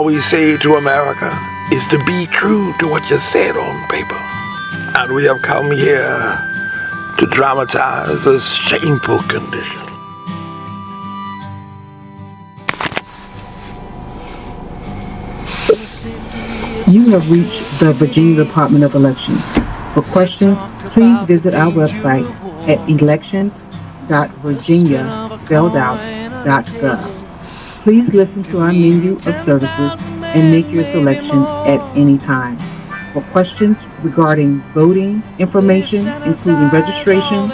we say to America is to be true to what you said on paper. And we have come here to dramatize a shameful condition. You have reached the Virginia Department of Elections. For questions, please visit our website at elections.virginia.gov. Please listen to our menu of services and make your selection at any time. For questions regarding voting information, including registration,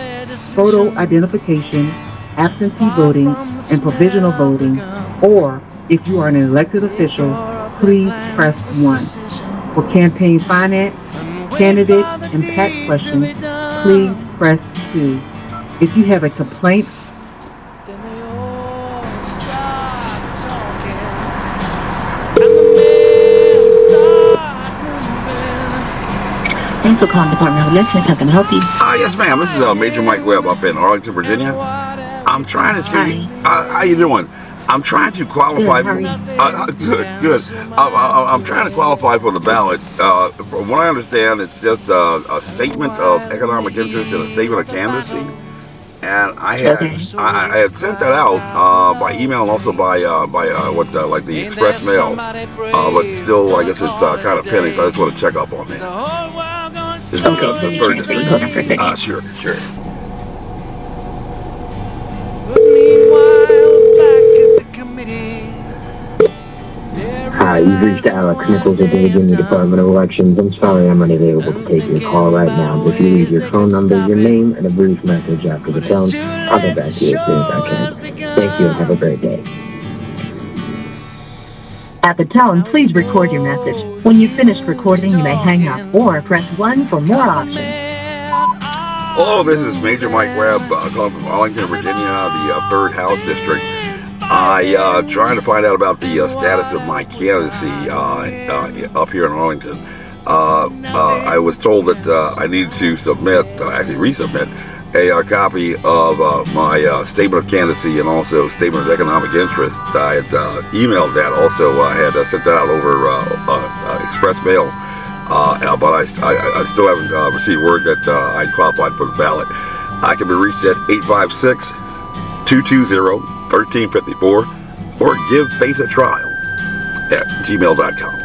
photo identification, absentee voting, and provisional voting, or if you are an elected official, please press 1. For campaign finance, candidate, and PAC questions, please press 2. If you have a complaint, thanks for calling Department of Elections. How can I help you? Yes, ma'am. This is Major Mike Webb up in Arlington, Virginia. I'm trying to see. How you doing? I'm trying to qualify. Good. I'm trying to qualify for the ballot. From what I understand, it's just a statement of economic interest and a statement of candidacy. And I had sent that out by email and also by like the express mail. But still, I guess it's kind of pending. So I just want to check up on that. This is the third district. Sure. Hi, you've reached Alex Nichols at the Virginia Department of Elections. I'm sorry I'm unavailable to take your call right now, but if you leave your phone number, your name, and a brief message after the tone, I'll get back to you as soon as I can. Thank you and have a great day. At the tone, please record your message. When you've finished recording, you may hang up or press 1 for more options. Hello, this is Major Mike Webb calling from Arlington, Virginia, the 3rd House District. Trying to find out about the status of my candidacy up here in Arlington. I was told that I needed to resubmit a copy of my statement of candidacy and also statement of economic interest. I had emailed that. Also, I had sent that out over express mail. But I still haven't received word that I qualified for the ballot. I can be reached at 856-220-1354 or give faith a trial at gmail.com.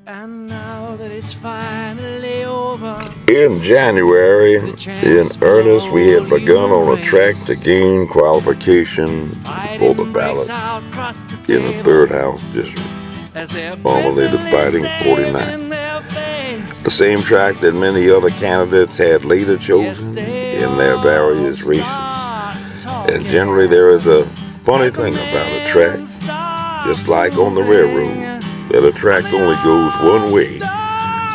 And now that it's finally over. In January, in earnest, we had begun on a track to gain qualification for the ballot in the 3rd House District, formerly the Fighting 49. The same track that many other candidates had later chosen in their various races. And generally there is a funny thing about a track, just like on the railroad, that a track only goes one way,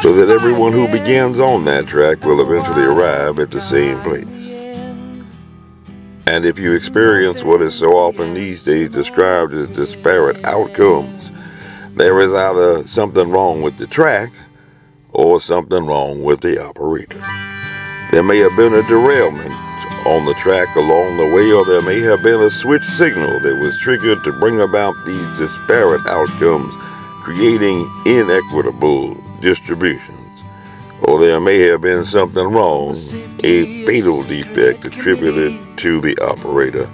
so that everyone who begins on that track will eventually arrive at the same place. And if you experience what is so often these days described as disparate outcomes, there is either something wrong with the track or something wrong with the operator. There may have been a derailment on the track along the way, or there may have been a switch signal that was triggered to bring about these disparate outcomes, creating inequitable distributions. Or there may have been something wrong, a fatal defect attributed to the operator,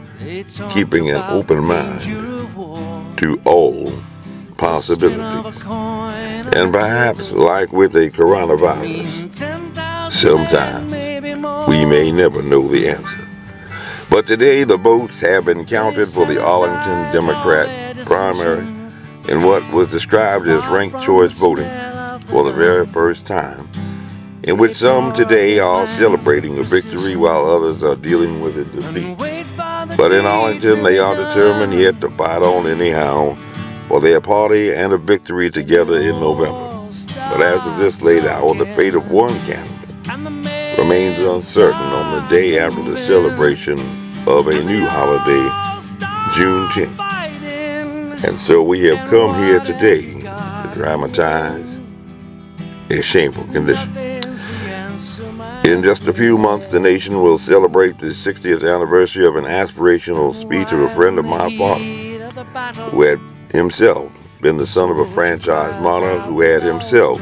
keeping an open mind to all possibilities. And perhaps, like with a coronavirus, sometime we may never know the answer. But today the votes have been counted for the Arlington Democrat primary in what was described as ranked choice voting for the very first time, in which some today are celebrating a victory while others are dealing with a defeat. But in Arlington they are determined yet to fight on anyhow for their party and a victory together in November. But as of this late hour, the fate of one candidate remains uncertain on the day after the celebration of a new holiday, Juneteenth. And so we have come here today to dramatize a shameful condition. In just a few months, the nation will celebrate the 60th anniversary of an aspirational speech of a friend of my father, who had himself been the son of a franchise monarch, who had himself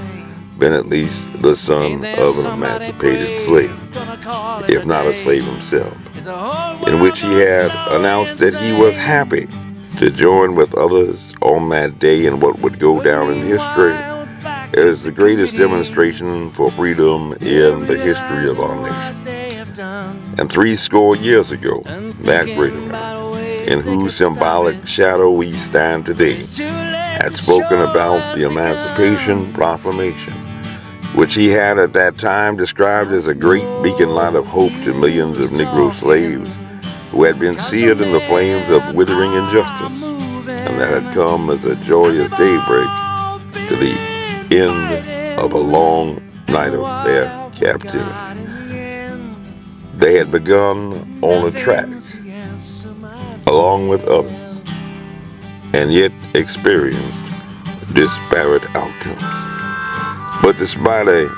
been at least the son of an emancipated slave, if not a slave himself, in which he had announced that he was happy to join with others on that day in what would go down in history as the greatest demonstration for freedom in the history of our nation. And 70 years ago, that great American, in whose symbolic shadow we stand today, had spoken about the Emancipation Proclamation, which he had at that time described as a great beacon light of hope to millions of Negro slaves who had been seared in the flames of withering injustice, and that had come as a joyous daybreak to the end of a long night of their captivity. They had begun on a track, along with others, and yet experienced disparate outcomes. But despite a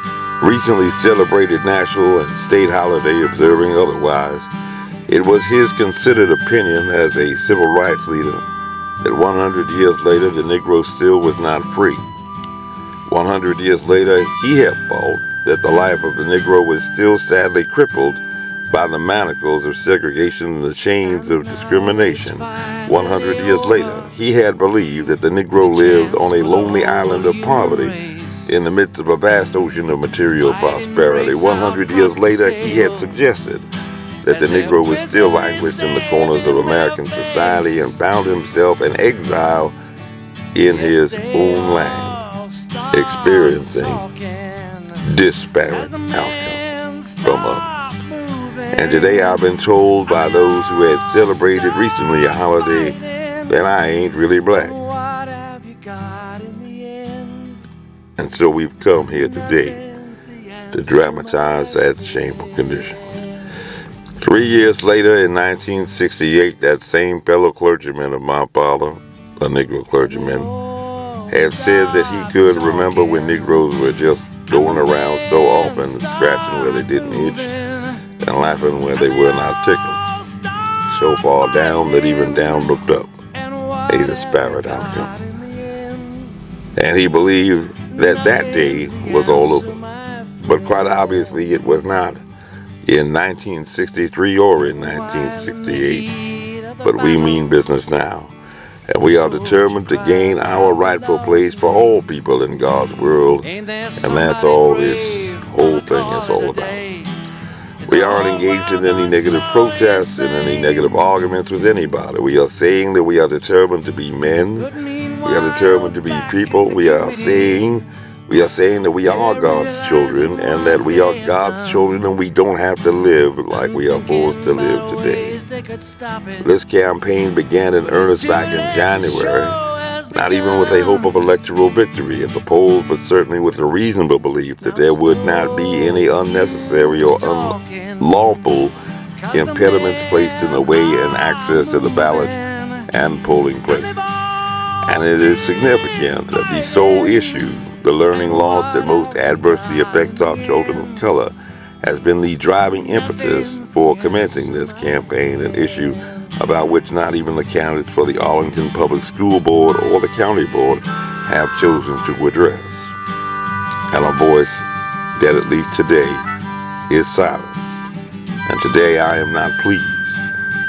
recently celebrated national and state holiday observing otherwise, it was his considered opinion as a civil rights leader that 100 years later the Negro still was not free. 100 years later, he had thought that the life of the Negro was still sadly crippled by the manacles of segregation and the chains of discrimination. 100 years later, he had believed that the Negro lived on a lonely island of poverty in the midst of a vast ocean of material prosperity. 100 years later, he had suggested that the Negro was still languished in the corners of American society and found himself in exile in his own land, experiencing disparate outcomes from others. And today I've been told by those who had celebrated recently a holiday that I ain't really black. And so we've come here today to dramatize that shameful condition. 3 years later, in 1968, that same fellow clergyman of my father, a Negro clergyman, had said that he could remember when Negroes were just going around so often, scratching where they didn't itch and laughing where they were not tickled, so far down that even down looked up, a disparate outcome. And he believed that that day was all over. But quite obviously it was not in 1963 or in 1968, but we mean business now. And we are determined to gain our rightful place for all people in God's world, and that's all this whole thing is all about. We aren't engaged in any negative protests, in any negative arguments with anybody. We are saying that we are determined to be men. We are determined to be people. We are saying that we are God's children, and that we are God's children, and we don't have to live like we are forced to live today. This campaign began in earnest back in January, not even with a hope of electoral victory at the polls, but certainly with a reasonable belief that there would not be any unnecessary or unlawful impediments placed in the way and access to the ballot and polling places. And it is significant that the sole issue, the learning loss that most adversely affects our children of color, has been the driving impetus for commencing this campaign, an issue about which not even the candidates for the Arlington Public School Board or the County Board have chosen to address. And a voice that at least today is silenced. And today I am not pleased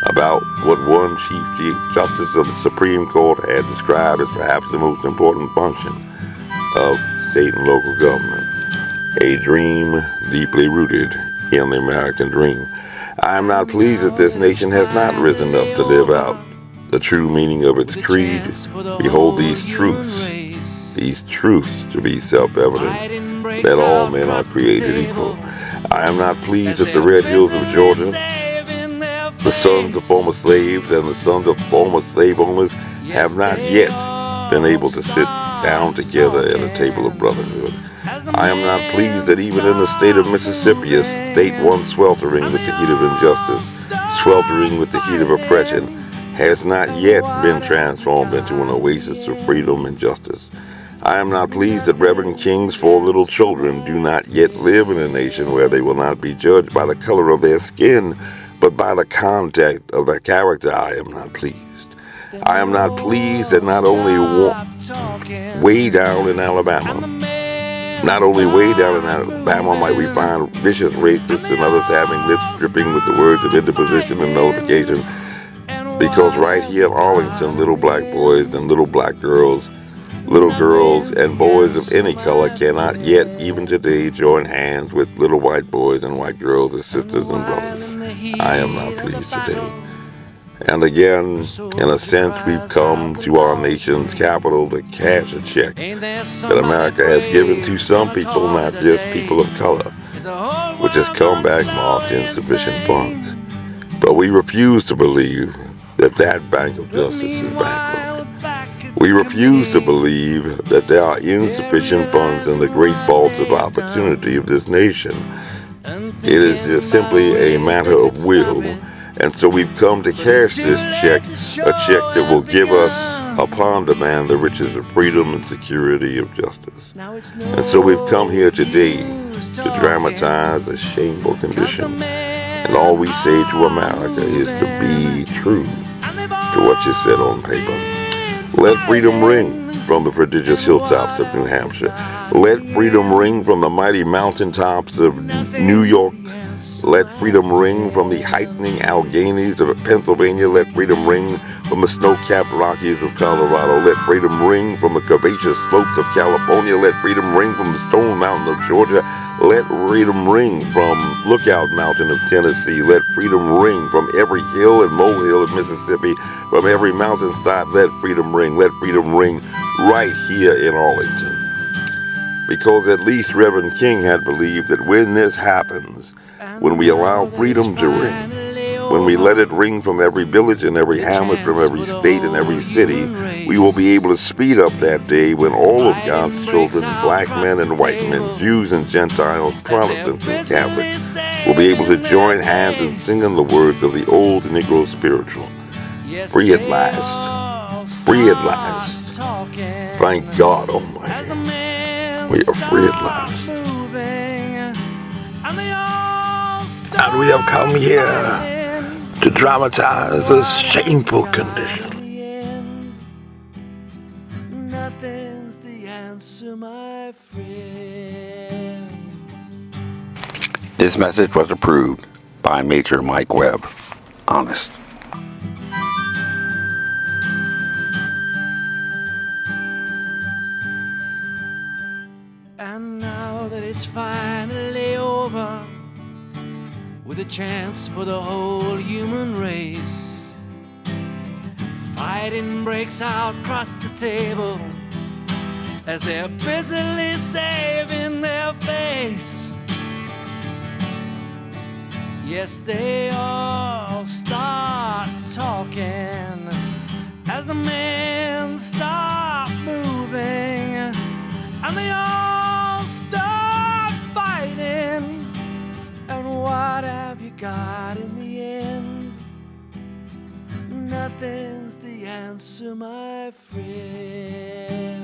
about what one Chief Justice of the Supreme Court had described as perhaps the most important function of state and local government, a dream deeply rooted in the American dream. I am not pleased that this nation has not risen up to live out the true meaning of its creed. Behold these truths to be self-evident, that all men are created equal. I am not pleased that the red hills of Georgia, the sons of former slaves and the sons of former slave owners have not yet been able to sit down together at a table of brotherhood. I am not pleased that even in the state of Mississippi, a state once sweltering with the heat of injustice, sweltering with the heat of oppression, has not yet been transformed into an oasis of freedom and justice. I am not pleased that Reverend King's 4 little children do not yet live in a nation where they will not be judged by the color of their skin, but by the content of their character. I am not pleased. I am not pleased that not only way down in Alabama, might we find vicious racists and others having lips dripping with the words of interposition and nullification, because right here in Arlington, little black boys and little black girls, little girls and boys of any color cannot yet, even today, join hands with little white boys and white girls as sisters and brothers. I am not pleased today. And again, in a sense, we've come to our nation's capital to cash a check that America has given to some people, not just people of color, which has come back marked insufficient funds. But we refuse to believe that that bank of justice is bankrupt. We refuse to believe that there are insufficient funds in the great vaults of opportunity of this nation. It is just simply a matter of will. And so we've come to cash this check, a check that will give us, upon demand, the riches of freedom and security of justice. And so we've come here today to dramatize a shameful condition. And all we say to America is to be true to what you said on paper. Let freedom ring from the prodigious hilltops of New Hampshire. Let freedom ring from the mighty mountaintops of New York. Let freedom ring from the heightening Alleghenies of Pennsylvania. Let freedom ring from the snow-capped Rockies of Colorado. Let freedom ring from the curvaceous slopes of California. Let freedom ring from the Stone Mountain of Georgia. Let freedom ring from Lookout Mountain of Tennessee. Let freedom ring from every hill and molehill of Mississippi, from every mountainside. Let freedom ring. Let freedom ring right here in Arlington. Because at least Reverend King had believed that when this happens, when we allow freedom to ring, when we let it ring from every village and every hamlet, from every state and every city, we will be able to speed up that day when all of God's children, black men and white men, Jews and Gentiles, Protestants and Catholics, will be able to join hands and sing in the words of the old Negro spiritual. Free at last. Free at last. Thank God Almighty. We are free at last. And we have come here to dramatize a shameful condition. Nothing's the answer, my friend. This message was approved by Major Mike Webb. Honest. And now that it's finally over, with a chance for the whole human race, fighting breaks out across the table as they're busily saving their face. Yes, they all start talking as the men start moving, and they all start fighting. And what have you got in the end? Nothing's the answer, my friend.